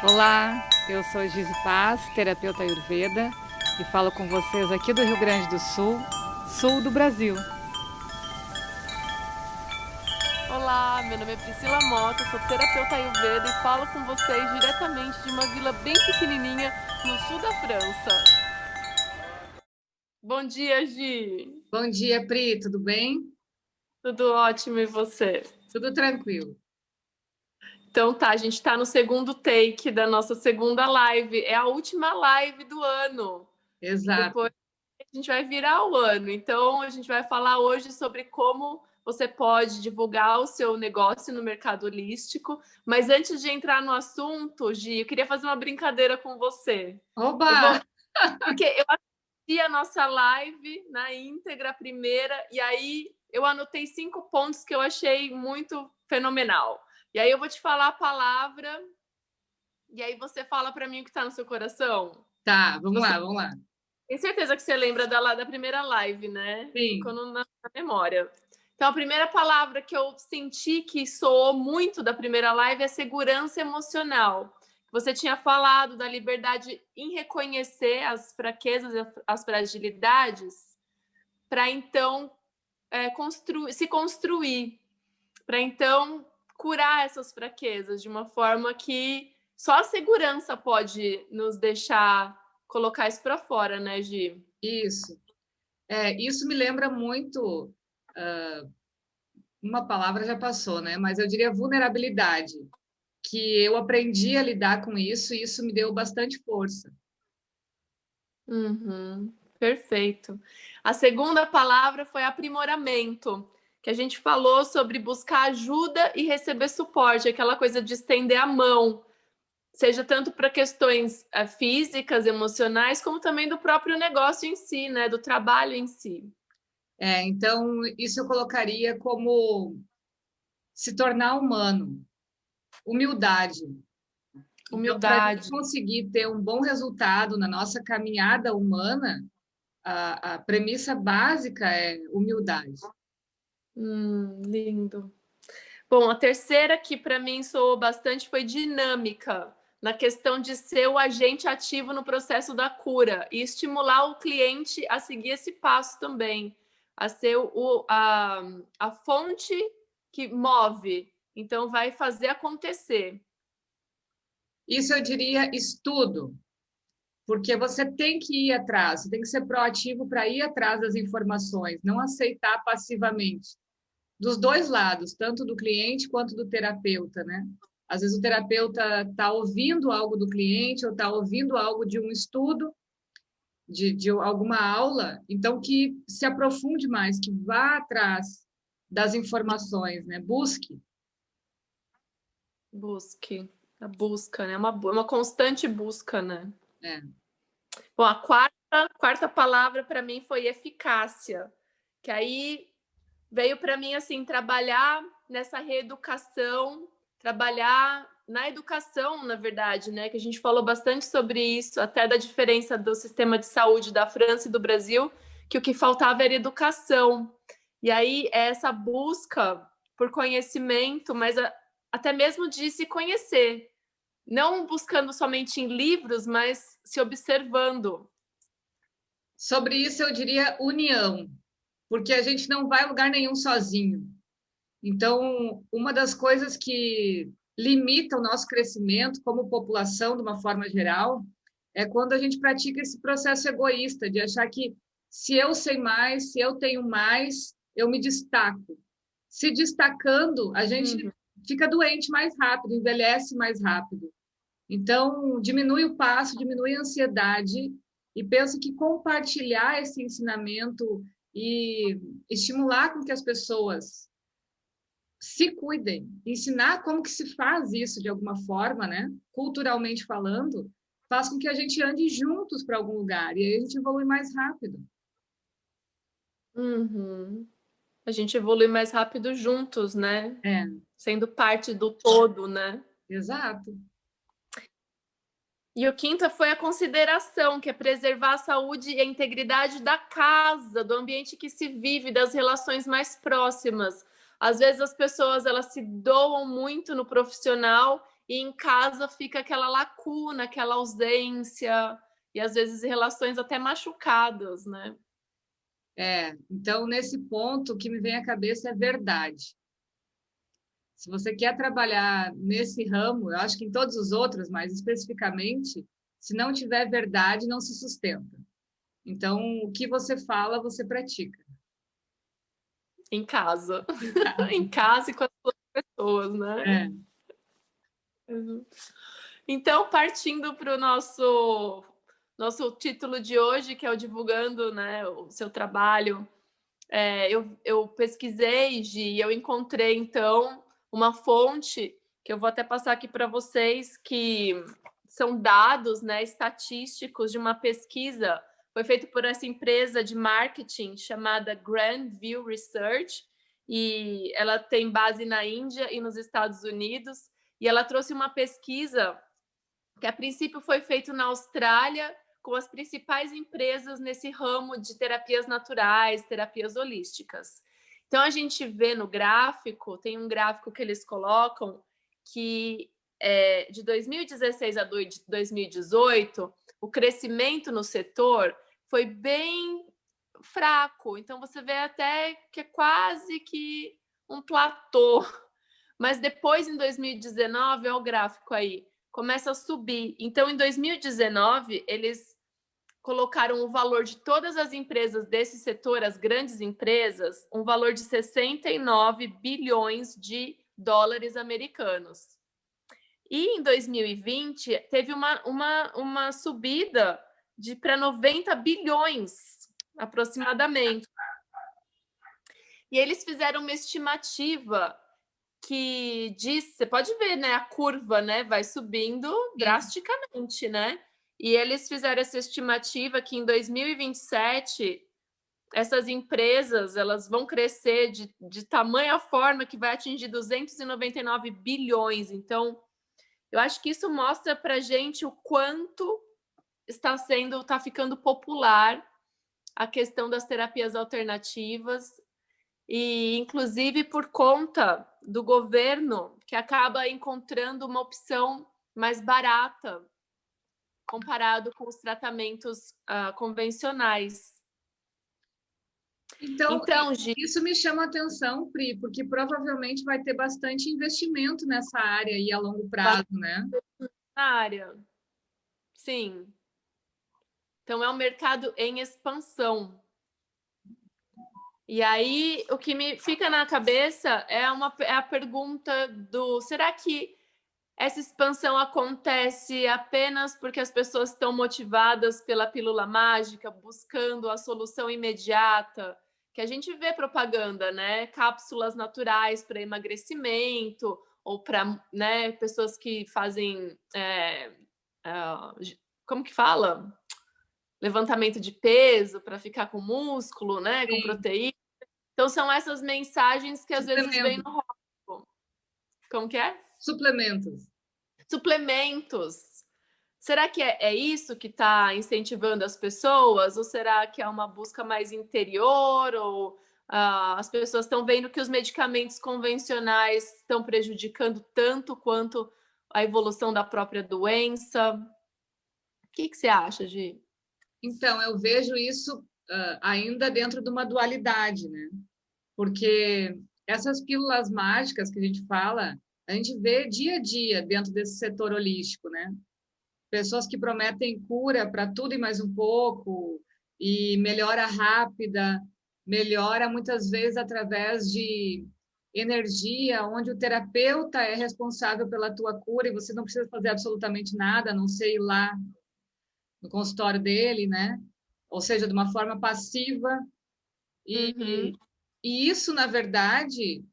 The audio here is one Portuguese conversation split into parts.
Olá, eu sou Gizi Paz, terapeuta Ayurveda, e falo com vocês aqui do Rio Grande do Sul, sul do Brasil. Olá, meu nome é Priscila Mota, sou terapeuta Ayurveda e falo com vocês diretamente de uma vila bem pequenininha no sul da França. Bom dia, Gi! Bom dia, Pri, tudo bem? Tudo ótimo e você? Tudo tranquilo. Então tá, a gente tá no segundo take da nossa segunda live. É a última live do ano. Exato. Depois a gente vai virar o ano. Então a gente vai falar hoje sobre como você pode divulgar o seu negócio no mercado holístico. Mas antes de entrar no assunto, Gi, eu queria fazer uma brincadeira com você. Oba! Porque eu assisti a nossa live na íntegra primeira, e aí eu anotei 5 pontos que eu achei muito fenomenal. E aí eu vou te falar a palavra, e aí você fala para mim o que está no seu coração. Tá, vamos lá. Tenho certeza que você lembra da primeira live, né? Sim. Ficou na memória. Então, a primeira palavra que eu senti que soou muito da primeira live é segurança emocional. Você tinha falado da liberdade em reconhecer as fraquezas e as fragilidades para então se construir, para então curar essas fraquezas de uma forma que só a segurança pode nos deixar colocar isso para fora, né, Gi? Isso. Isso me lembra muito, uma palavra já passou, né? Mas eu diria vulnerabilidade, que eu aprendi a lidar com isso e isso me deu bastante força. Uhum, perfeito. A segunda palavra foi aprimoramento, que a gente falou sobre buscar ajuda e receber suporte, aquela coisa de estender a mão, seja tanto para questões físicas, emocionais, como também do próprio negócio em si, né, do trabalho em si. Então, isso eu colocaria como se tornar humano, humildade. Então, para a gente Humildade. conseguir ter um bom resultado na nossa caminhada humana, a premissa básica é humildade. Lindo. Bom, a terceira que para mim soou bastante foi dinâmica, na questão de ser o agente ativo no processo da cura e estimular o cliente a seguir esse passo também, a ser a fonte que move, então vai fazer acontecer. Isso eu diria estudo, porque você tem que ir atrás, você tem que ser proativo para ir atrás das informações, não aceitar passivamente. Dos dois lados, tanto do cliente quanto do terapeuta, né? Às vezes o terapeuta está ouvindo algo do cliente ou está ouvindo algo de um estudo, de alguma aula, então que se aprofunde mais, que vá atrás das informações, né? Busque. Busque, a busca, né? Uma constante busca, né? É. Bom, a quarta palavra para mim foi eficácia, que aí veio para mim assim trabalhar nessa reeducação, trabalhar na educação, na verdade, né? Que a gente falou bastante sobre isso, até da diferença do sistema de saúde da França e do Brasil, que o que faltava era educação. E aí é essa busca por conhecimento, mas até mesmo de se conhecer, não buscando somente em livros, mas se observando. Sobre isso eu diria união, porque a gente não vai a lugar nenhum sozinho. Então, uma das coisas que limita o nosso crescimento como população, de uma forma geral, é quando a gente pratica esse processo egoísta de achar que se eu sei mais, se eu tenho mais, eu me destaco. Se destacando, a gente fica doente mais rápido, envelhece mais rápido. Então, diminui o passo, diminui a ansiedade e penso que compartilhar esse ensinamento e estimular com que as pessoas se cuidem, ensinar como que se faz isso de alguma forma, né? Culturalmente falando, faz com que a gente ande juntos para algum lugar e aí a gente evolui mais rápido. A gente evolui mais rápido juntos, né? É, Sendo parte do todo, né? exato. E o quinto foi a consideração, que é preservar a saúde e a integridade da casa, do ambiente que se vive, das relações mais próximas. Às vezes as pessoas elas se doam muito no profissional e em casa fica aquela lacuna, aquela ausência, e às vezes relações até machucadas, né? Então, nesse ponto, o que me vem à cabeça é verdade. Se você quer trabalhar nesse ramo, eu acho que em todos os outros, mas especificamente, se não tiver verdade, não se sustenta. Então, o que você fala, você pratica. Em casa. Em casa e com as outras pessoas, né? Uhum. Então, partindo para o nosso título de hoje, que é o Divulgando, né, o seu trabalho, eu pesquisei, Gi, e eu encontrei, então, uma fonte, que eu vou até passar aqui para vocês, que são dados, né, estatísticos de uma pesquisa, foi feita por essa empresa de marketing chamada Grandview Research, e ela tem base na Índia e nos Estados Unidos, e ela trouxe uma pesquisa que a princípio foi feita na Austrália com as principais empresas nesse ramo de terapias naturais, terapias holísticas. Então a gente vê no gráfico, tem um gráfico que eles colocam que de 2016 a 2018, o crescimento no setor foi bem fraco. Então você vê até que é quase que um platô. Mas depois, em 2019, olha o gráfico aí, começa a subir. Então, em 2019, eles colocaram o valor de todas as empresas desse setor, as grandes empresas, um valor de 69 bilhões de dólares americanos. E em 2020, teve uma subida para 90 bilhões, aproximadamente. E eles fizeram uma estimativa que diz, você pode ver, né, a curva, né, vai subindo drasticamente, né? E eles fizeram essa estimativa que em 2027 essas empresas elas vão crescer de tamanha forma que vai atingir 299 bilhões. Então, eu acho que isso mostra para gente o quanto está ficando popular a questão das terapias alternativas, e inclusive por conta do governo, que acaba encontrando uma opção mais barata comparado com os tratamentos convencionais. Então, isso me chama a atenção, Pri, porque provavelmente vai ter bastante investimento nessa área aí a longo prazo, né? Na área, sim. Então, é um mercado em expansão. E aí, o que me fica na cabeça é a pergunta do: será que essa expansão acontece apenas porque as pessoas estão motivadas pela pílula mágica, buscando a solução imediata? Que a gente vê propaganda, né? Cápsulas naturais para emagrecimento, ou para, né, pessoas que fazem. Como que fala? Levantamento de peso para ficar com músculo, né? Com proteína. Então, são essas mensagens que às vezes vêm no rótulo. Como que é? Suplementos. Será que é isso que está incentivando as pessoas? Ou será que é uma busca mais interior? Ou as pessoas estão vendo que os medicamentos convencionais estão prejudicando tanto quanto a evolução da própria doença? O que você acha, Gi? Então, eu vejo isso ainda dentro de uma dualidade, né? Porque essas pílulas mágicas que a gente fala, a gente vê dia a dia dentro desse setor holístico, né? Pessoas que prometem cura para tudo e mais um pouco, e melhora rápida, melhora muitas vezes através de energia, onde o terapeuta é responsável pela tua cura e você não precisa fazer absolutamente nada, a não ser ir lá no consultório dele, né? Ou seja, de uma forma passiva. E isso, na verdade,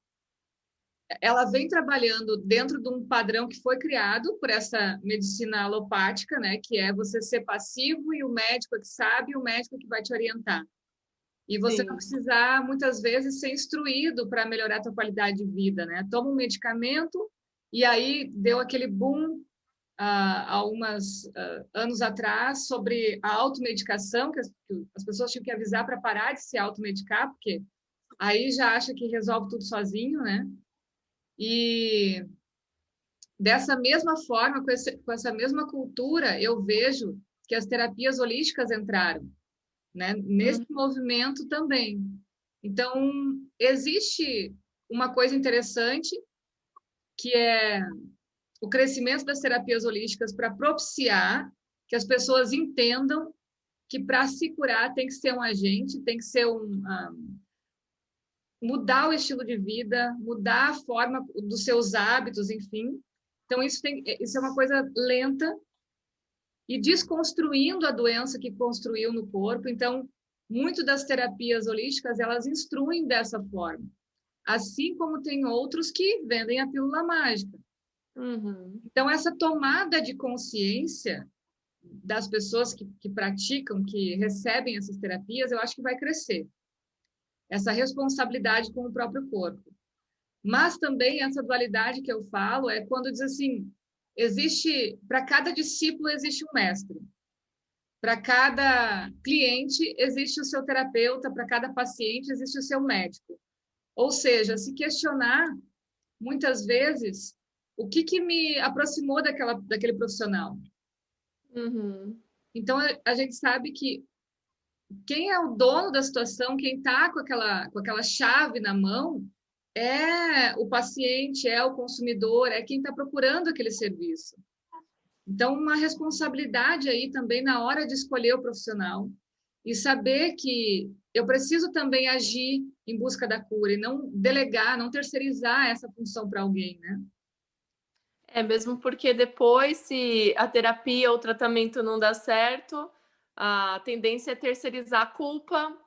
ela vem trabalhando dentro de um padrão que foi criado por essa medicina alopática, né? Que é você ser passivo e o médico é que sabe e o médico é que vai te orientar. E você não precisar, muitas vezes, ser instruído para melhorar a tua qualidade de vida, né? Toma um medicamento e aí deu aquele boom há alguns anos atrás sobre a automedicação, que as pessoas tinham que avisar para parar de se automedicar, porque aí já acha que resolve tudo sozinho, né? E dessa mesma forma, com essa mesma cultura, eu vejo que as terapias holísticas entraram, né, nesse movimento também. Então, existe uma coisa interessante, que é o crescimento das terapias holísticas para propiciar que as pessoas entendam que para se curar tem que ser um agente, tem que ser mudar o estilo de vida, mudar a forma dos seus hábitos, enfim. Então, isso é uma coisa lenta e desconstruindo a doença que construiu no corpo. Então, muito das terapias holísticas, elas instruem dessa forma. Assim como tem outros que vendem a pílula mágica. Então, essa tomada de consciência das pessoas que praticam, que recebem essas terapias, eu acho que vai crescer. Essa responsabilidade com o próprio corpo. Mas também essa dualidade que eu falo é quando diz assim, para cada discípulo existe um mestre. Para cada cliente existe o seu terapeuta, para cada paciente existe o seu médico. Ou seja, se questionar, muitas vezes, o que me aproximou daquele profissional. Então, a gente sabe que quem é o dono da situação, quem está com aquela chave na mão, é o paciente, é o consumidor, é quem está procurando aquele serviço. Então, uma responsabilidade aí também na hora de escolher o profissional e saber que eu preciso também agir em busca da cura e não delegar, não terceirizar essa função para alguém, né? Mesmo porque depois, se a terapia ou o tratamento não dá certo, a tendência é terceirizar a culpa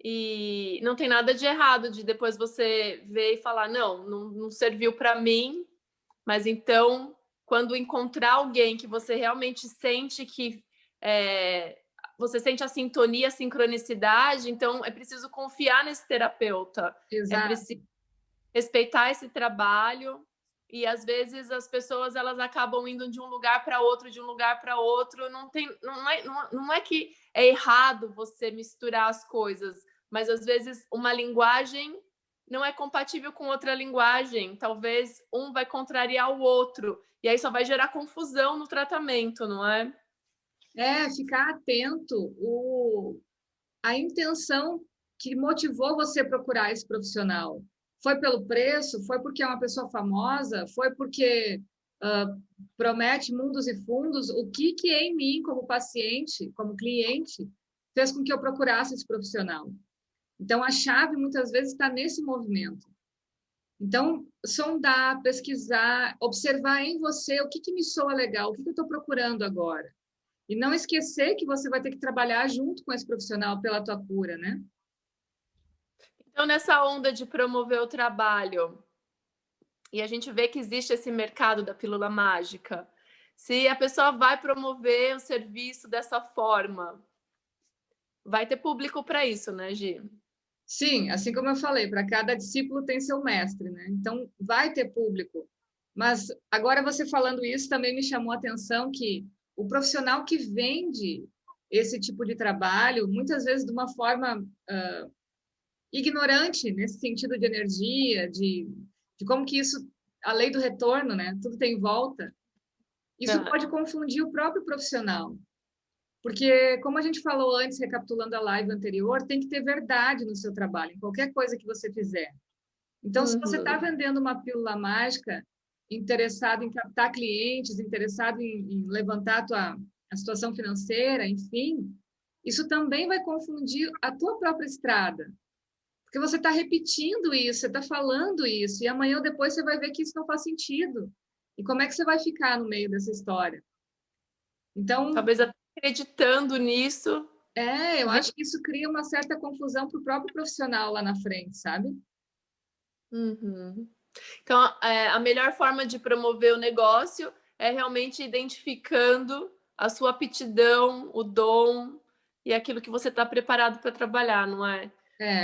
e não tem nada de errado de depois você ver e falar, não serviu para mim, mas então, quando encontrar alguém que você realmente sente que você sente a sintonia, a sincronicidade, então é preciso confiar nesse terapeuta. Exato. É preciso respeitar esse trabalho. E às vezes as pessoas elas acabam indo de um lugar para outro, de um lugar para outro. Não é que é errado você misturar as coisas, mas às vezes uma linguagem não é compatível com outra linguagem. Talvez um vai contrariar o outro. E aí só vai gerar confusão no tratamento, não é? Ficar atento a intenção que motivou você a procurar esse profissional. Foi pelo preço? Foi porque é uma pessoa famosa? Foi porque promete mundos e fundos? O que em mim, como paciente, como cliente, fez com que eu procurasse esse profissional? Então, a chave, muitas vezes, está nesse movimento. Então, sondar, pesquisar, observar em você o que me soa legal, o que eu estou procurando agora. E não esquecer que você vai ter que trabalhar junto com esse profissional pela tua cura, né? Então, nessa onda de promover o trabalho, e a gente vê que existe esse mercado da pílula mágica, se a pessoa vai promover o serviço dessa forma, vai ter público para isso, né, Gi? Sim, assim como eu falei, para cada discípulo tem seu mestre, né? Então, vai ter público. Mas agora você falando isso também me chamou a atenção que o profissional que vende esse tipo de trabalho, muitas vezes de uma forma ignorante, nesse sentido de energia, de como que isso, a lei do retorno, né? Tudo tem volta. Isso pode confundir o próprio profissional. Porque, como a gente falou antes, recapitulando a live anterior, tem que ter verdade no seu trabalho, em qualquer coisa que você fizer. Então, se você está vendendo uma pílula mágica, interessado em captar clientes, interessado em levantar a situação financeira, enfim, isso também vai confundir a tua própria estrada. Porque você está repetindo isso, você está falando isso, e amanhã ou depois você vai ver que isso não faz sentido. E como é que você vai ficar no meio dessa história? Então, talvez acreditando nisso. Eu acho que isso cria uma certa confusão para o próprio profissional lá na frente, sabe? Então, a melhor forma de promover o negócio é realmente identificando a sua aptidão, o dom e aquilo que você está preparado para trabalhar, não é?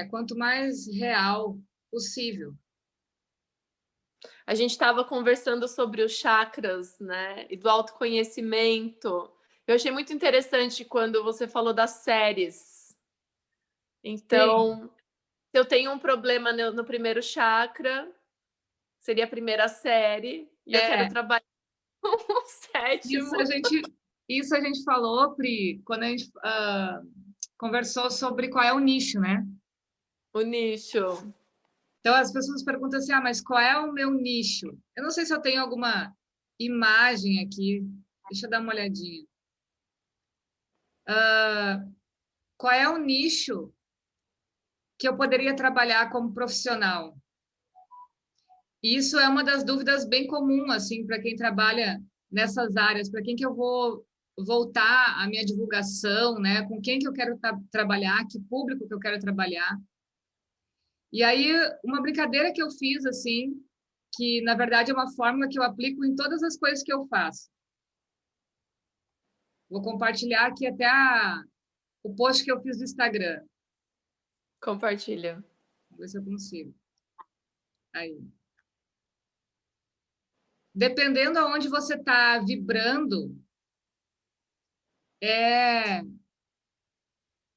Quanto mais real possível. A gente estava conversando sobre os chakras, né? E do autoconhecimento. Eu achei muito interessante quando você falou das séries. Então, se eu tenho um problema no primeiro chakra, seria a primeira série, e eu quero trabalhar com o sétimo. Isso a gente falou, Pri, quando a gente conversou sobre qual é o nicho, né? O nicho. Então, as pessoas perguntam assim, mas qual é o meu nicho? Eu não sei se eu tenho alguma imagem aqui. Deixa eu dar uma olhadinha. Qual é o nicho que eu poderia trabalhar como profissional? Isso é uma das dúvidas bem comum, assim, para quem trabalha nessas áreas, para quem que eu vou voltar a minha divulgação, né? Com quem que eu quero trabalhar, que público que eu quero trabalhar. E aí, uma brincadeira que eu fiz, assim, que na verdade é uma fórmula que eu aplico em todas as coisas que eu faço. Vou compartilhar aqui até o post que eu fiz no Instagram. Compartilha. Vamos ver se eu consigo. Aí. Dependendo aonde você está vibrando,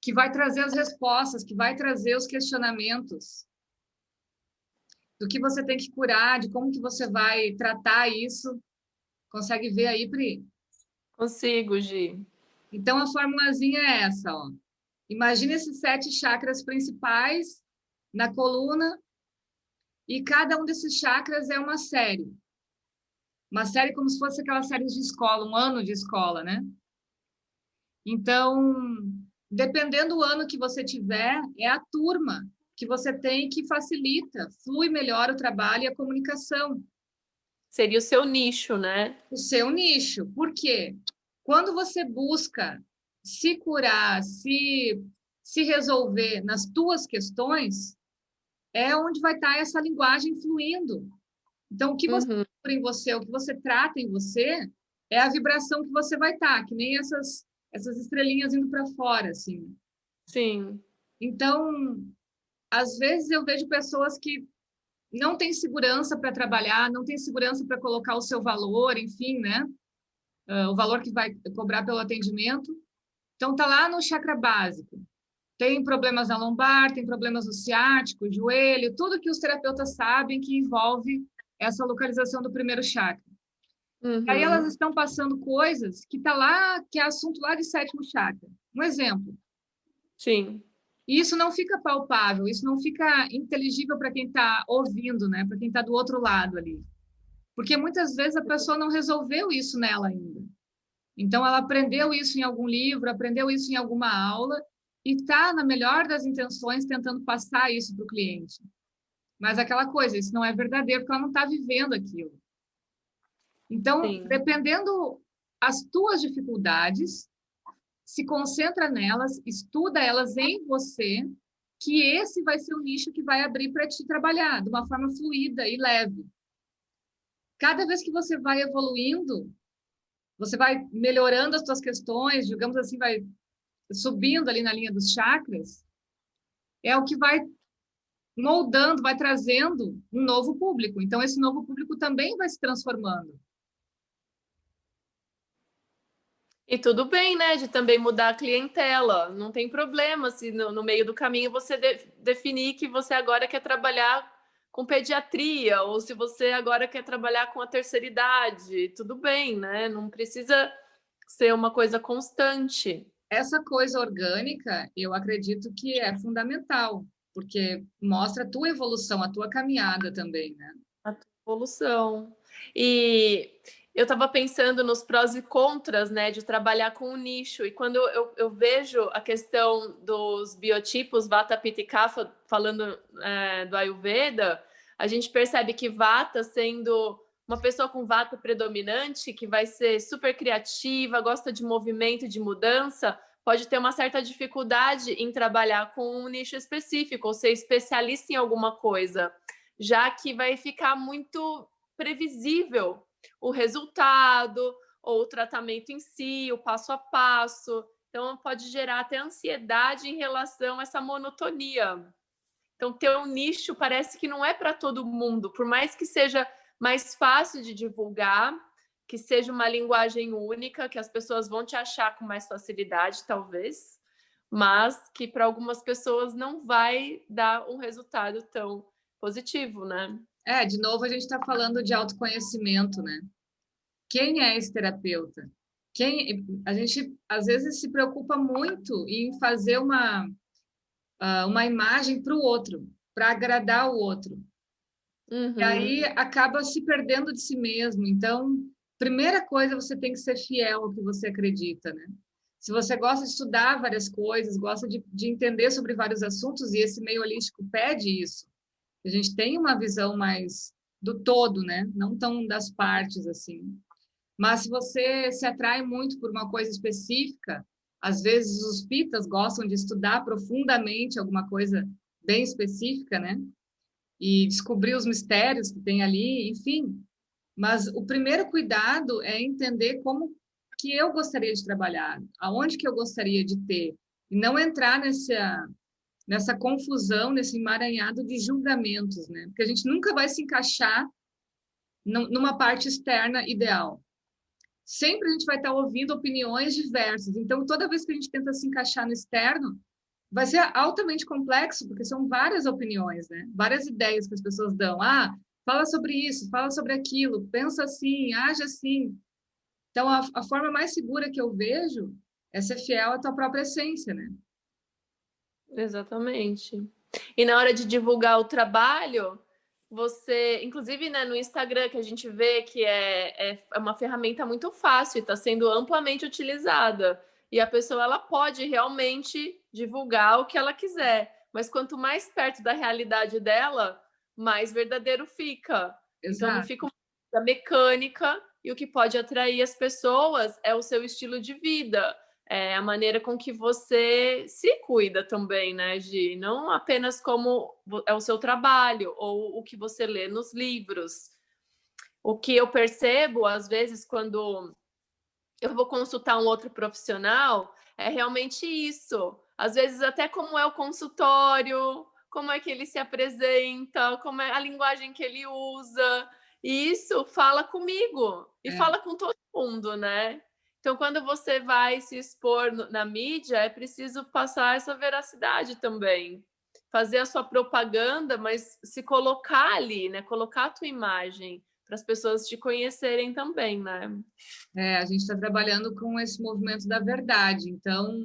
que vai trazer as respostas, que vai trazer os questionamentos do que você tem que curar, de como que você vai tratar isso. Consegue ver aí, Pri? Consigo, Gi. Então, a formulazinha é essa, ó. Imagina esses 7 chakras principais na coluna e cada um desses chakras é uma série. Uma série como se fosse aquelas séries de escola, um ano de escola, né? Então, dependendo do ano que você tiver, é a turma que você tem que facilita, flui melhor o trabalho e a comunicação. Seria o seu nicho, né? O seu nicho. Por quê? Quando você busca se curar, se resolver nas tuas questões, é onde vai estar essa linguagem fluindo. Então, o que você procura em você, o que você trata em você, é a vibração que você vai estar, que nem essas estrelinhas indo para fora, assim. Sim. Então, às vezes eu vejo pessoas que não têm segurança para trabalhar, não têm segurança para colocar o seu valor, enfim, né? O valor que vai cobrar pelo atendimento. Então, tá lá no chakra básico. Tem problemas na lombar, tem problemas no ciático, joelho, tudo que os terapeutas sabem que envolve essa localização do primeiro chakra. Aí elas estão passando coisas que tá lá, que é assunto lá de 7º chakra. Um exemplo. Sim. E isso não fica palpável, isso não fica inteligível para quem está ouvindo, né? Para quem está do outro lado ali. Porque muitas vezes a pessoa não resolveu isso nela ainda. Então, ela aprendeu isso em algum livro, aprendeu isso em alguma aula e está, na melhor das intenções, tentando passar isso para o cliente. Mas aquela coisa, isso não é verdadeiro, porque ela não está vivendo aquilo. Então, dependendo as tuas dificuldades, se concentra nelas, estuda elas em você, que esse vai ser o nicho que vai abrir para te trabalhar de uma forma fluida e leve. Cada vez que você vai evoluindo, você vai melhorando as suas questões, digamos assim, vai subindo ali na linha dos chakras, é o que vai moldando, vai trazendo um novo público. Então, esse novo público também vai se transformando. E tudo bem, né, de também mudar a clientela. Não tem problema se no meio do caminho você definir que você agora quer trabalhar com pediatria ou se você agora quer trabalhar com a terceira idade. Tudo bem, né? Não precisa ser uma coisa constante. Essa coisa orgânica, eu acredito que é fundamental, porque mostra a tua evolução, a tua caminhada também, né? A tua evolução. E eu estava pensando nos prós e contras, né, de trabalhar com o nicho. E quando eu vejo a questão dos biotipos Vata, Pitta e Kapha, falando do Ayurveda, a gente percebe que Vata, sendo uma pessoa com Vata predominante, que vai ser super criativa, gosta de movimento, de mudança, pode ter uma certa dificuldade em trabalhar com um nicho específico, ou ser especialista em alguma coisa, já que vai ficar muito previsível o resultado ou o tratamento em si, o passo a passo. Então, pode gerar até ansiedade em relação a essa monotonia. Então, ter um nicho parece que não é para todo mundo, por mais que seja mais fácil de divulgar, que seja uma linguagem única, que as pessoas vão te achar com mais facilidade, talvez, mas que para algumas pessoas não vai dar um resultado tão positivo, né? De novo a gente está falando de autoconhecimento, né? Quem é esse terapeuta? A gente às vezes se preocupa muito em fazer uma imagem para o outro, para agradar o outro. E aí acaba se perdendo de si mesmo. Então, primeira coisa, você tem que ser fiel ao que você acredita, né? Se você gosta de estudar várias coisas, gosta de entender sobre vários assuntos, e esse meio holístico pede isso, a gente tem uma visão mais do todo, né? Não tão das partes, assim. Mas se você se atrai muito por uma coisa específica, às vezes os pitas gostam de estudar profundamente alguma coisa bem específica, né? E descobrir os mistérios que tem ali, enfim. Mas o primeiro cuidado é entender como que eu gostaria de trabalhar, aonde que eu gostaria de ter, e não entrar nessa confusão, nesse emaranhado de julgamentos, né? Porque a gente nunca vai se encaixar numa parte externa ideal. Sempre a gente vai estar ouvindo opiniões diversas. Então, toda vez que a gente tenta se encaixar no externo, vai ser altamente complexo, porque são várias opiniões, né? Várias ideias que as pessoas dão. Fala sobre isso, fala sobre aquilo, pensa assim, age assim. Então, a forma mais segura que eu vejo é ser fiel à tua própria essência, né? Exatamente. E na hora de divulgar o trabalho, você, inclusive, né, no Instagram, que a gente vê que é uma ferramenta muito fácil e está sendo amplamente utilizada. E a pessoa ela pode realmente divulgar o que ela quiser. Mas quanto mais perto da realidade dela, mais verdadeiro fica. Então não Exato. fica uma mecânica, e o que pode atrair as pessoas é o seu estilo de vida. É a maneira com que você se cuida também, né, Gi? Não apenas como é o seu trabalho ou o que você lê nos livros. O que eu percebo, às vezes, quando eu vou consultar um outro profissional, é realmente isso. Às vezes, até como é o consultório, como é que ele se apresenta, como é a linguagem que ele usa. E isso fala comigo e fala com todo mundo, né? Então, quando você vai se expor na mídia, é preciso passar essa veracidade também. Fazer a sua propaganda, mas se colocar ali, né? Colocar a tua imagem para as pessoas te conhecerem também, né? A gente está trabalhando com esse movimento da verdade. Então,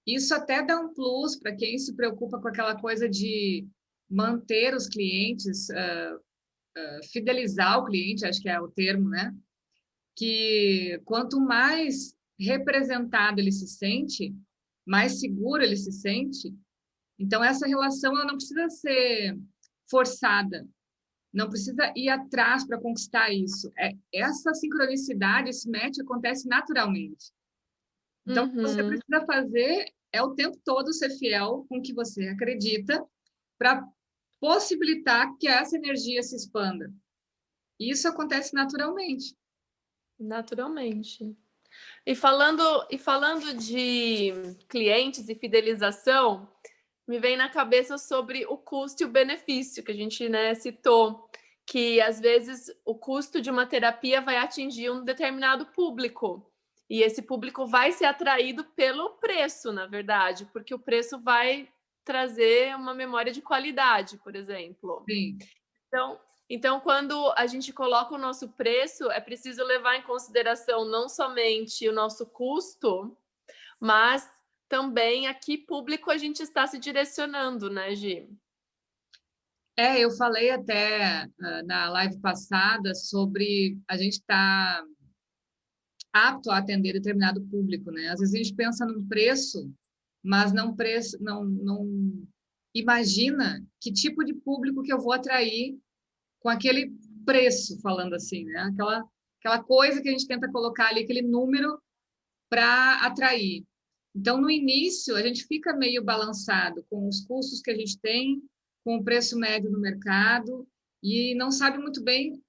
isso até dá um plus para quem se preocupa com aquela coisa de manter os clientes, fidelizar o cliente, acho que é o termo, né? Que quanto mais representado ele se sente, mais seguro ele se sente. Então, essa relação ela não precisa ser forçada, não precisa ir atrás para conquistar isso. Essa sincronicidade, esse match acontece naturalmente. Então, o que você precisa fazer é o tempo todo ser fiel com o que você acredita para possibilitar que essa energia se expanda. E isso acontece naturalmente. Naturalmente. E falando de clientes e fidelização, me vem na cabeça sobre o custo e o benefício que a gente, né, citou, que às vezes o custo de uma terapia vai atingir um determinado público. E esse público vai ser atraído pelo preço, na verdade, porque o preço vai trazer uma memória de qualidade, por exemplo. Sim. Então, quando a gente coloca o nosso preço, é preciso levar em consideração não somente o nosso custo, mas também a que público a gente está se direcionando, né, Gi? Eu falei até na live passada sobre a gente estar apto a atender determinado público, né? Às vezes a gente pensa num preço, mas não imagina que tipo de público que eu vou atrair com aquele preço, falando assim, né? Aquela coisa que a gente tenta colocar ali, aquele número para atrair. Então, no início, a gente fica meio balançado com os custos que a gente tem, com o preço médio no mercado, e não sabe muito bem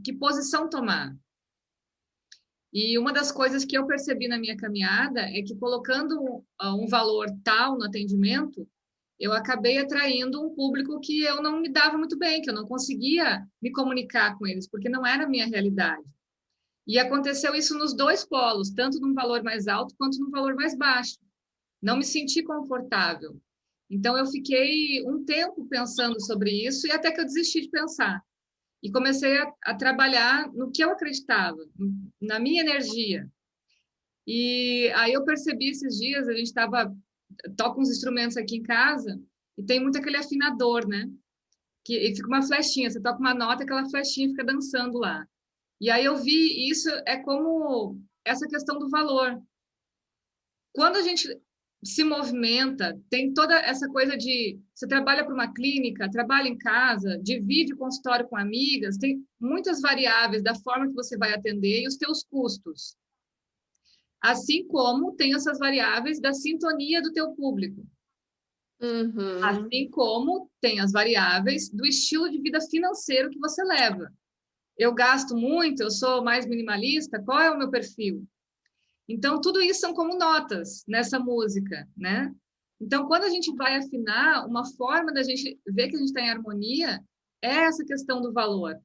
que posição tomar. E uma das coisas que eu percebi na minha caminhada é que colocando um valor tal no atendimento, eu acabei atraindo um público que eu não me dava muito bem, que eu não conseguia me comunicar com eles, porque não era a minha realidade. E aconteceu isso nos dois polos, tanto num valor mais alto quanto num valor mais baixo. Não me senti confortável. Então, eu fiquei um tempo pensando sobre isso e até que eu desisti de pensar. e comecei a trabalhar no que eu acreditava, na minha energia. E aí eu percebi esses dias, a gente toca uns instrumentos aqui em casa, e tem muito aquele afinador, né? E fica uma flechinha, você toca uma nota, aquela flechinha fica dançando lá. E aí eu vi isso é como essa questão do valor. Quando a gente se movimenta, tem toda essa coisa de você trabalha para uma clínica, trabalha em casa, divide o consultório com amigas, tem muitas variáveis da forma que você vai atender e os teus custos. Assim como tem essas variáveis da sintonia do teu público. Uhum. Assim como tem as variáveis do estilo de vida financeiro que você leva. Eu gasto muito, eu sou mais minimalista, qual é o meu perfil? Então, tudo isso são como notas nessa música, né? Então, quando a gente vai afinar, uma forma da gente ver que a gente está em harmonia é essa questão do valor.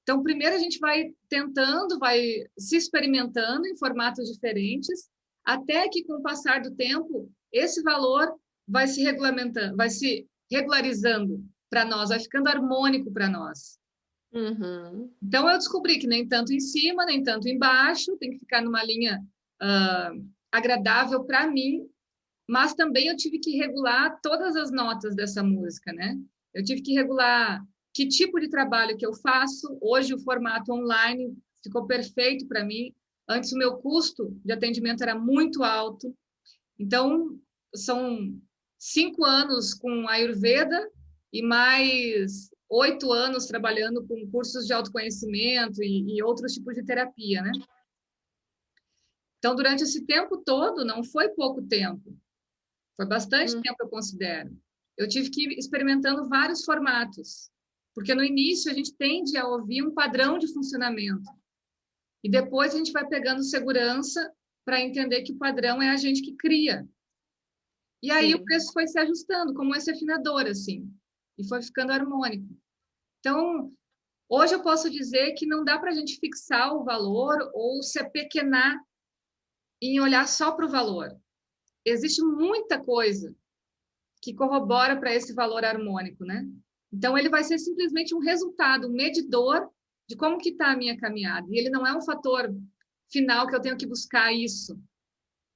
Então, primeiro a gente vai tentando, vai se experimentando em formatos diferentes, até que, com o passar do tempo, esse valor vai se regulamentando, vai se regularizando para nós, vai ficando harmônico para nós. Uhum. Então, eu descobri que nem tanto em cima, nem tanto embaixo, tem que ficar numa linha agradável para mim, mas também eu tive que regular todas as notas dessa música, né? Eu tive que regular que tipo de trabalho que eu faço. Hoje, o formato online ficou perfeito para mim. Antes, o meu custo de atendimento era muito alto. Então, são 5 anos com Ayurveda e mais 8 anos trabalhando com cursos de autoconhecimento e outros tipos de terapia, né? Então, durante esse tempo todo, não foi pouco tempo, foi bastante tempo, eu considero. Eu tive que ir experimentando vários formatos, porque no início a gente tende a ouvir um padrão de funcionamento, e depois a gente vai pegando segurança para entender que o padrão é a gente que cria. E aí o preço foi se ajustando, como esse afinador, assim, e foi ficando harmônico. Então, hoje eu posso dizer que não dá para a gente fixar o valor ou se apequenar em olhar só para o valor. Existe muita coisa que corrobora para esse valor harmônico, né? Então, ele vai ser simplesmente um resultado, um medidor de como que está a minha caminhada. E ele não é um fator final que eu tenho que buscar isso.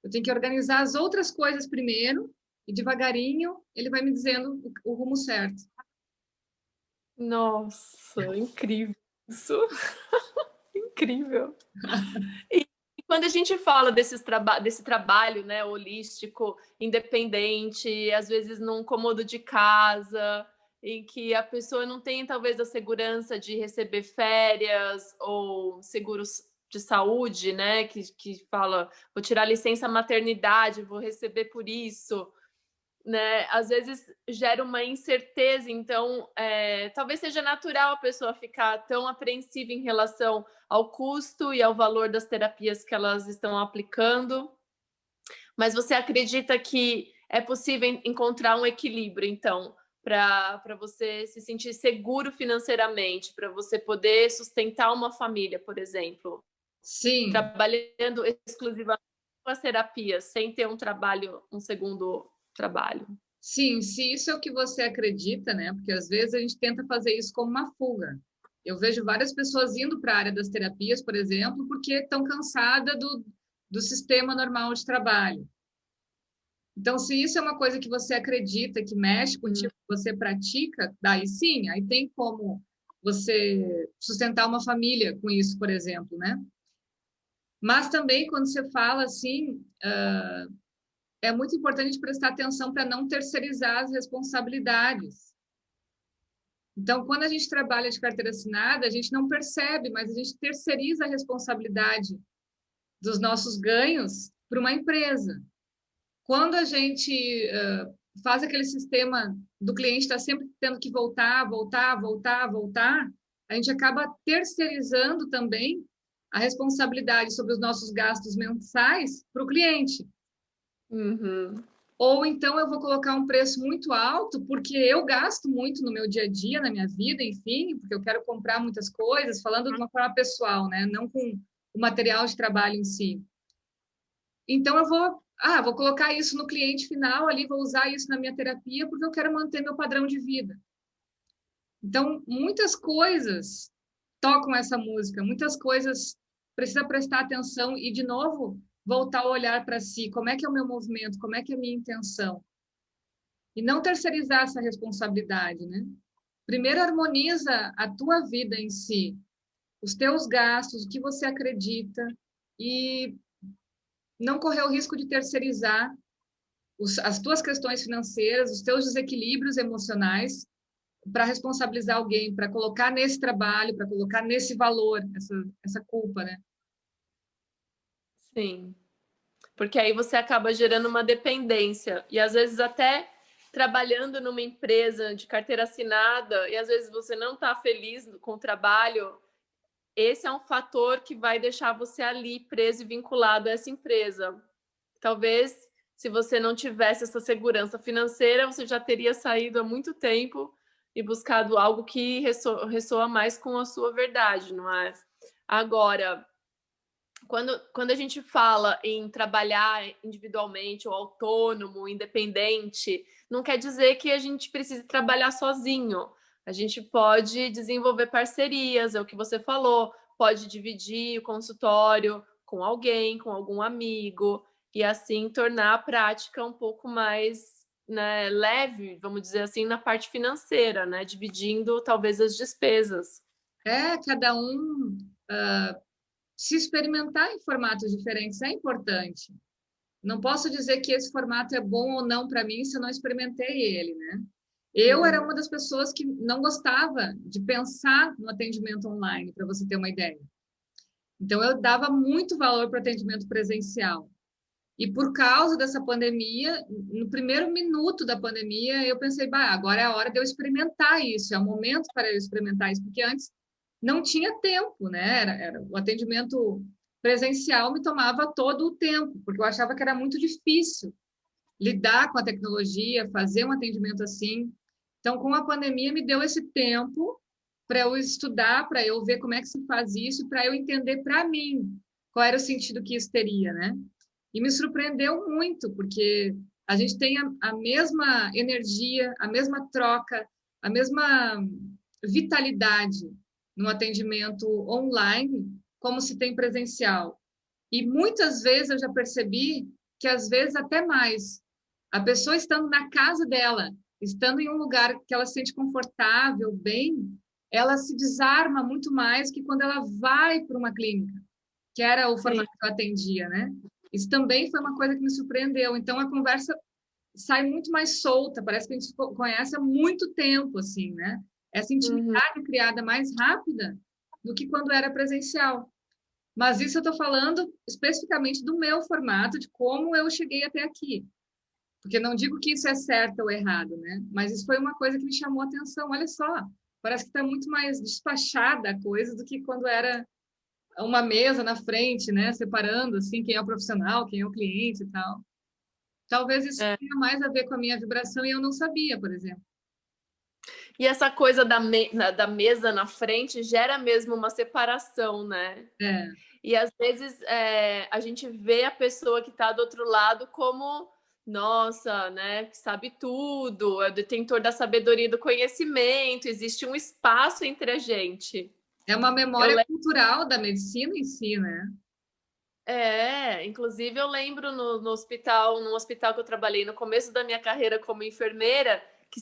Eu tenho que organizar as outras coisas primeiro e devagarinho ele vai me dizendo o rumo certo. Nossa, incrível isso. Incrível. E quando a gente fala desse trabalho, né, holístico, independente, às vezes num cômodo de casa, em que a pessoa não tem talvez a segurança de receber férias ou seguros de saúde, né, que fala, vou tirar licença maternidade, vou receber por isso, né? Às vezes gera uma incerteza, então talvez seja natural a pessoa ficar tão apreensiva em relação ao custo e ao valor das terapias que elas estão aplicando. Mas você acredita que é possível encontrar um equilíbrio, então, para você se sentir seguro financeiramente, para você poder sustentar uma família, por exemplo? Sim. Trabalhando exclusivamente com as terapias, sem ter um segundo trabalho. Sim, se isso é o que você acredita, né? Porque às vezes a gente tenta fazer isso como uma fuga. Eu vejo várias pessoas indo para a área das terapias, por exemplo, porque estão cansadas do sistema normal de trabalho. Então, se isso é uma coisa que você acredita, que mexe contigo, que você pratica, daí sim, aí tem como você sustentar uma família com isso, por exemplo, né? Mas também, quando você fala assim, é muito importante prestar atenção para não terceirizar as responsabilidades. Então, quando a gente trabalha de carteira assinada, a gente não percebe, mas a gente terceiriza a responsabilidade dos nossos ganhos para uma empresa. Quando a gente faz aquele sistema do cliente estar sempre tendo que voltar, a gente acaba terceirizando também a responsabilidade sobre os nossos gastos mensais para o cliente. Uhum. Ou então eu vou colocar um preço muito alto porque eu gasto muito no meu dia a dia, na minha vida, enfim, porque eu quero comprar muitas coisas, falando de uma forma pessoal, né? Não com o material de trabalho em si. Então eu vou colocar isso no cliente final ali, vou usar isso na minha terapia porque eu quero manter meu padrão de vida. Então, muitas coisas tocam essa música, muitas coisas precisa prestar atenção e, de novo, voltar a olhar para si. Como é que é o meu movimento? Como é que é a minha intenção? E não terceirizar essa responsabilidade, né? Primeiro harmoniza a tua vida em si, os teus gastos, o que você acredita, e não correr o risco de terceirizar as tuas questões financeiras, os teus desequilíbrios emocionais, para responsabilizar alguém, para colocar nesse trabalho, para colocar nesse valor, essa culpa, né? Sim, porque aí você acaba gerando uma dependência e às vezes até trabalhando numa empresa de carteira assinada e às vezes você não está feliz com o trabalho, esse é um fator que vai deixar você ali preso e vinculado a essa empresa. Talvez, se você não tivesse essa segurança financeira, você já teria saído há muito tempo e buscado algo que ressoa mais com a sua verdade, não é? Agora, quando a gente fala em trabalhar individualmente ou autônomo, independente, não quer dizer que a gente precise trabalhar sozinho. A gente pode desenvolver parcerias, é o que você falou, pode dividir o consultório com alguém, com algum amigo, e assim tornar a prática um pouco mais, né, leve, vamos dizer assim, na parte financeira, né? Dividindo talvez as despesas. Cada um se experimentar em formatos diferentes é importante. Não posso dizer que esse formato é bom ou não para mim se eu não experimentei ele, né? Eu era uma das pessoas que não gostava de pensar no atendimento online, para você ter uma ideia. Então, eu dava muito valor para o atendimento presencial. E por causa dessa pandemia, no primeiro minuto da pandemia, eu pensei, bah, agora é a hora de eu experimentar isso, é o momento para eu experimentar isso, porque antes não tinha tempo, né? O atendimento presencial me tomava todo o tempo, porque eu achava que era muito difícil lidar com a tecnologia, fazer um atendimento assim. Então, com a pandemia, me deu esse tempo para eu estudar, para eu ver como é que se faz isso, para eu entender para mim qual era o sentido que isso teria, né? E me surpreendeu muito, porque a gente tem a mesma energia, a mesma troca, a mesma vitalidade no atendimento online, como se tem presencial. E muitas vezes eu já percebi que, às vezes, até mais. A pessoa estando na casa dela, estando em um lugar que ela se sente confortável, bem, ela se desarma muito mais que quando ela vai para uma clínica, que era o Sim. formato que eu atendia, né? Isso também foi uma coisa que me surpreendeu. Então, a conversa sai muito mais solta, parece que a gente se conhece há muito tempo, assim, né? Essa intimidade criada mais rápida do que quando era presencial. Mas isso eu estou falando especificamente do meu formato, de como eu cheguei até aqui. Porque não digo que isso é certo ou errado, né? Mas isso foi uma coisa que me chamou a atenção. Olha só, parece que está muito mais despachada a coisa do que quando era uma mesa na frente, né? Separando, assim, quem é o profissional, quem é o cliente e tal. Talvez isso tenha mais a ver com a minha vibração e eu não sabia, por exemplo. E essa coisa da mesa na frente gera mesmo uma separação, né? É. E às vezes a gente vê a pessoa que está do outro lado como, nossa, né, que sabe tudo, é o detentor da sabedoria e do conhecimento, existe um espaço entre a gente. É uma memória cultural da medicina em si, né? Inclusive eu lembro no hospital, num hospital que eu trabalhei no começo da minha carreira como enfermeira, que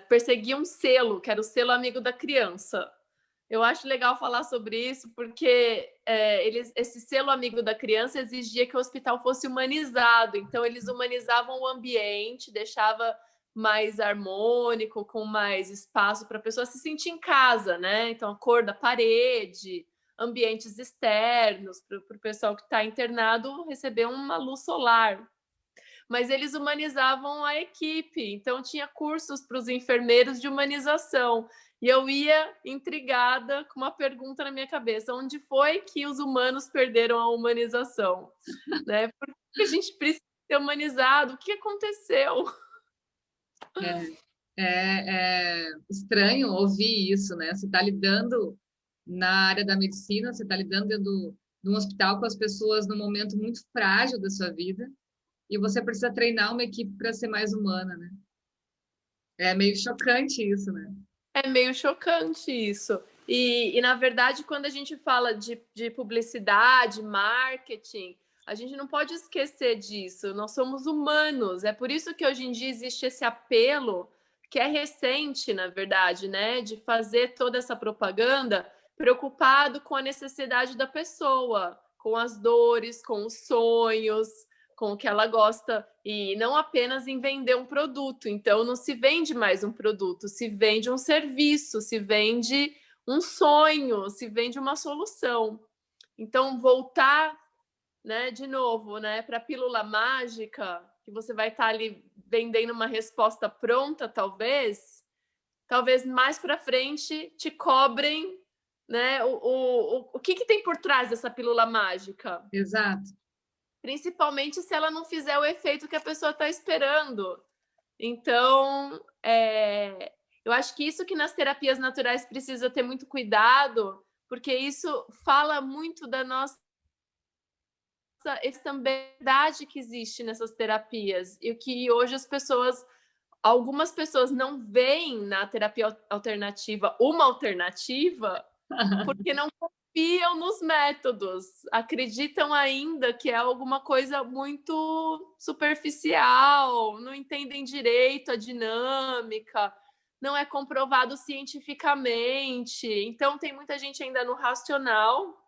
perseguia um selo, que era o selo amigo da criança. Eu acho legal falar sobre isso porque esse selo amigo da criança exigia que o hospital fosse humanizado. Então, eles humanizavam o ambiente, deixava mais harmônico, com mais espaço para a pessoa se sentir em casa, né? Então, a cor da parede, ambientes externos, para o pessoal que está internado receber uma luz solar. Mas eles humanizavam a equipe, então tinha cursos para os enfermeiros de humanização. E eu ia intrigada com uma pergunta na minha cabeça: onde foi que os humanos perderam a humanização? Né? Por que a gente precisa ser humanizado? O que aconteceu? É estranho ouvir isso, né? Você está lidando na área da medicina, você está lidando dentro de um hospital com as pessoas num momento muito frágil da sua vida e você precisa treinar uma equipe para ser mais humana, né? É meio chocante isso, né? É meio chocante isso. Na verdade, quando a gente fala de publicidade, marketing, a gente não pode esquecer disso. Nós somos humanos. É por isso que hoje em dia existe esse apelo, que é recente, na verdade, né? De fazer toda essa propaganda preocupado com a necessidade da pessoa, com as dores, com os sonhos, com o que ela gosta, e não apenas em vender um produto. Então, não se vende mais um produto, se vende um serviço, se vende um sonho, se vende uma solução. Então, voltar, né, de novo, né, para a pílula mágica, que você vai estar ali vendendo uma resposta pronta, talvez mais para frente te cobrem, né, o que tem por trás dessa pílula mágica. Exato. Principalmente se ela não fizer o efeito que a pessoa está esperando. Então, eu acho que isso que nas terapias naturais precisa ter muito cuidado, porque isso fala muito da nossa estabilidade que existe nessas terapias e o que hoje algumas pessoas não veem na terapia alternativa uma alternativa porque não confiam nos métodos, acreditam ainda que é alguma coisa muito superficial, não entendem direito a dinâmica, não é comprovado cientificamente. Então, tem muita gente ainda no racional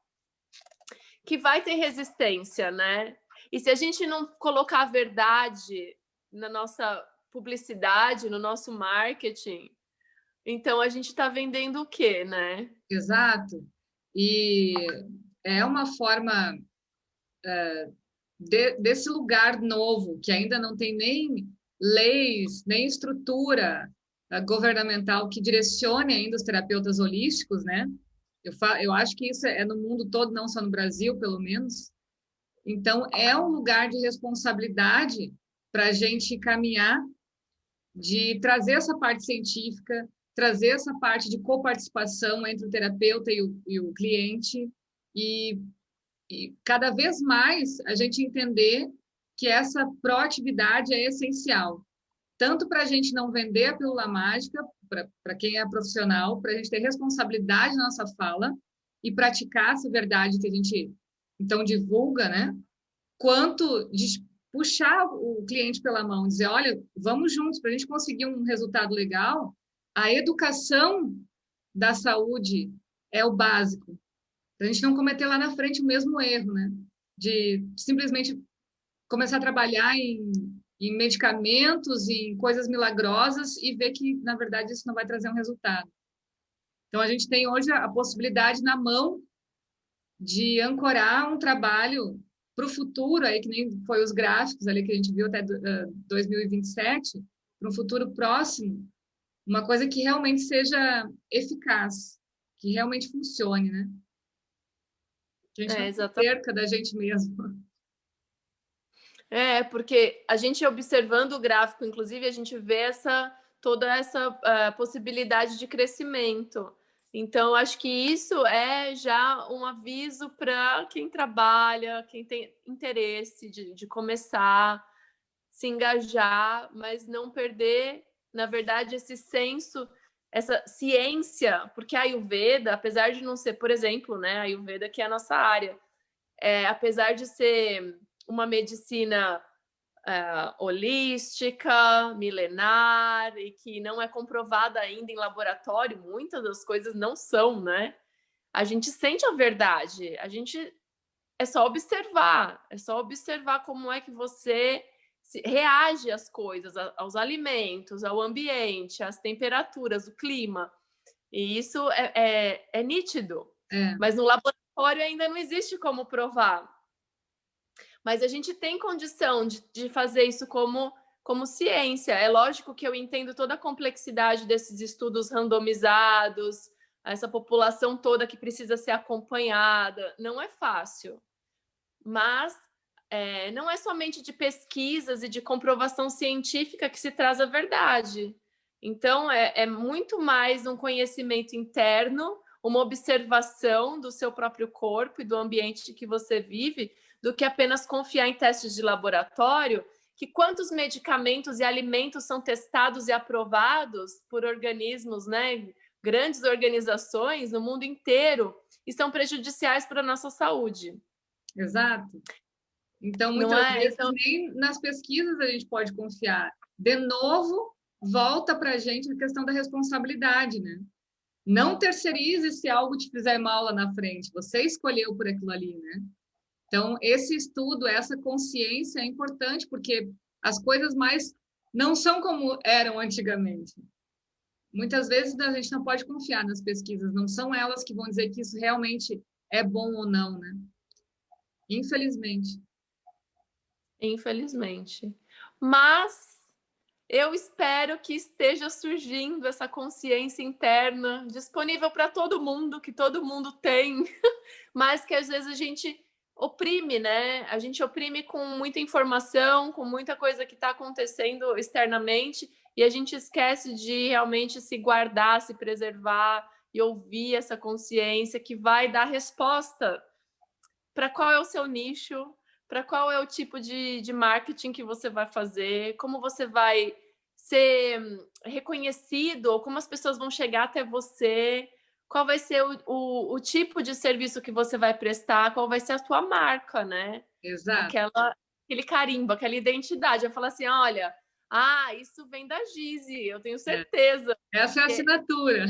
que vai ter resistência, né? E se a gente não colocar a verdade na nossa publicidade, no nosso marketing, então a gente está vendendo o quê, né? Exato. E é uma forma desse lugar novo, que ainda não tem nem leis, nem estrutura governamental que direcione ainda os terapeutas holísticos, né? Eu acho que isso é no mundo todo, não só no Brasil, pelo menos. Então, é um lugar de responsabilidade para a gente caminhar, de trazer essa parte científica, trazer essa parte de coparticipação entre o terapeuta e o cliente, e cada vez mais a gente entender que essa proatividade é essencial, tanto para a gente não vender a pílula mágica, para quem é profissional, para a gente ter responsabilidade na nossa fala e praticar essa verdade que a gente então divulga, né? Quanto de puxar o cliente pela mão, dizer, olha, vamos juntos para a gente conseguir um resultado legal. A educação da saúde é o básico, para a gente não cometer lá na frente o mesmo erro, né? De simplesmente começar a trabalhar em medicamentos, em coisas milagrosas e ver que, na verdade, isso não vai trazer um resultado. Então, a gente tem hoje a possibilidade na mão de ancorar um trabalho para o futuro, aí que nem foi os gráficos ali que a gente viu até 2027, para um futuro próximo, uma coisa que realmente seja eficaz, que realmente funcione, né? Que a gente não se perca da gente mesmo. Porque a gente observando o gráfico, inclusive, a gente vê toda essa possibilidade de crescimento. Então, acho que isso é já um aviso para quem trabalha, quem tem interesse de começar, se engajar, mas não perder, na verdade, esse senso, essa ciência, porque a Ayurveda, apesar de não ser, por exemplo, né, a Ayurveda que é a nossa área, apesar de ser uma medicina holística, milenar e que não é comprovada ainda em laboratório, muitas das coisas não são, né? A gente sente a verdade, é só observar como é que você reage às coisas, aos alimentos, ao ambiente, às temperaturas, o clima. E isso é nítido. Mas no laboratório ainda não existe como provar. Mas a gente tem condição de fazer isso como ciência. É lógico que eu entendo toda a complexidade desses estudos randomizados, essa população toda que precisa ser acompanhada. Não é fácil. Mas não é somente de pesquisas e de comprovação científica que se traz a verdade. Então, é muito mais um conhecimento interno, uma observação do seu próprio corpo e do ambiente que você vive, do que apenas confiar em testes de laboratório que quantos medicamentos e alimentos são testados e aprovados por organismos, né, grandes organizações no mundo inteiro, e são prejudiciais para a nossa saúde. Exato. Então, Não muitas é? vezes, Então, nem nas pesquisas a gente pode confiar. De novo, volta para a gente a questão da responsabilidade, né? Não terceirize se algo te fizer mal lá na frente. Você escolheu por aquilo ali, né? Então, esse estudo, essa consciência é importante, porque as coisas mais não são como eram antigamente. Muitas vezes a gente não pode confiar nas pesquisas, não são elas que vão dizer que isso realmente é bom ou não, né? Infelizmente. infelizmente. Mas eu espero que esteja surgindo essa consciência interna disponível para todo mundo, que todo mundo tem, mas que às vezes a gente oprime, né? A gente oprime com muita informação, com muita coisa que está acontecendo externamente, e a gente esquece de realmente se guardar, se preservar e ouvir essa consciência que vai dar resposta para qual é o seu nicho, para qual é o tipo de marketing que você vai fazer, como você vai ser reconhecido, ou como as pessoas vão chegar até você, qual vai ser o tipo de serviço que você vai prestar, qual vai ser a tua marca, né? Exato. Aquele carimbo, aquela identidade. Eu falo assim, olha, isso vem da Gizi, eu tenho certeza. Essa é a assinatura.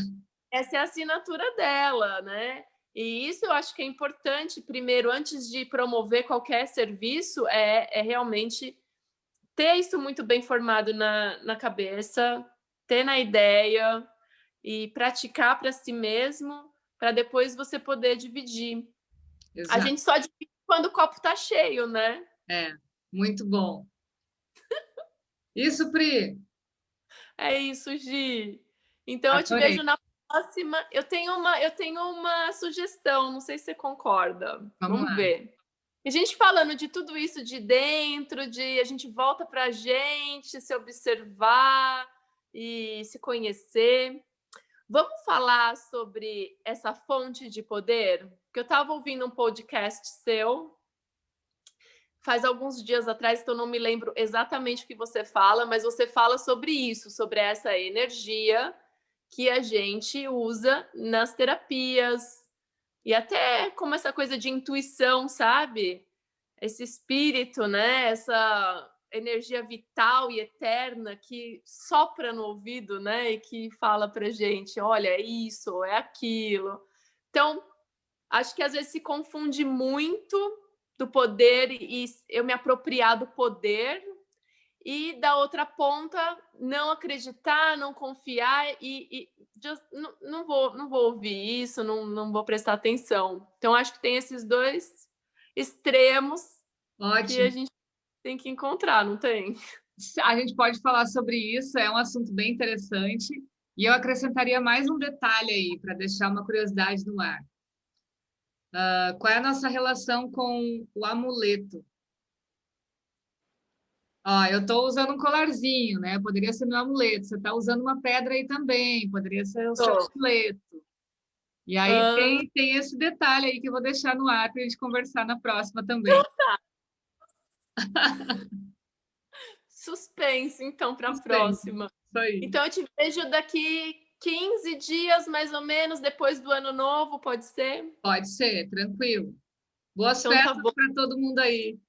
Essa é a assinatura dela, né? E isso eu acho que é importante, primeiro, antes de promover qualquer serviço, é realmente ter isso muito bem formado na cabeça, ter na ideia e praticar para si mesmo, para depois você poder dividir. Exato. A gente só divide quando o copo está cheio, né? É, muito bom. Isso, Pri. É isso, Gi. Então Adorei. eu te vejo na próxima. Eu tenho uma sugestão, não sei se você concorda. Vamos ver. A gente falando de tudo isso de dentro, a gente volta para a gente se observar e se conhecer. Vamos falar sobre essa fonte de poder? Porque eu estava ouvindo um podcast seu faz alguns dias atrás, então não me lembro exatamente o que você fala, mas você fala sobre isso, sobre essa energia que a gente usa nas terapias e até como essa coisa de intuição, sabe? Esse espírito, né? Essa energia vital e eterna que sopra no ouvido, né? E que fala pra gente, olha, é isso, é aquilo. Então, acho que às vezes se confunde muito do poder e eu me apropriar do poder e da outra ponta não acreditar, não confiar e não vou ouvir isso, não vou prestar atenção. Então, acho que tem esses dois extremos. Ótimo. Que a gente tem que encontrar, não tem? A gente pode falar sobre isso, é um assunto bem interessante. E eu acrescentaria mais um detalhe aí, para deixar uma curiosidade no ar. Qual é a nossa relação com o amuleto? Eu estou usando um colarzinho, né? Poderia ser meu amuleto. Você está usando uma pedra aí também, poderia ser o seu amuleto. E aí tem esse detalhe aí que eu vou deixar no ar para a gente conversar na próxima também. Suspense, então, para a próxima. Isso aí. Então, eu te vejo daqui 15 dias, mais ou menos, depois do ano novo, pode ser? Pode ser, tranquilo. Boas festas para todo mundo aí.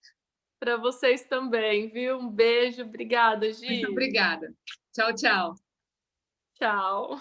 Para vocês também, viu? Um beijo, obrigada, Gi. Muito obrigada. Tchau, tchau. Tchau.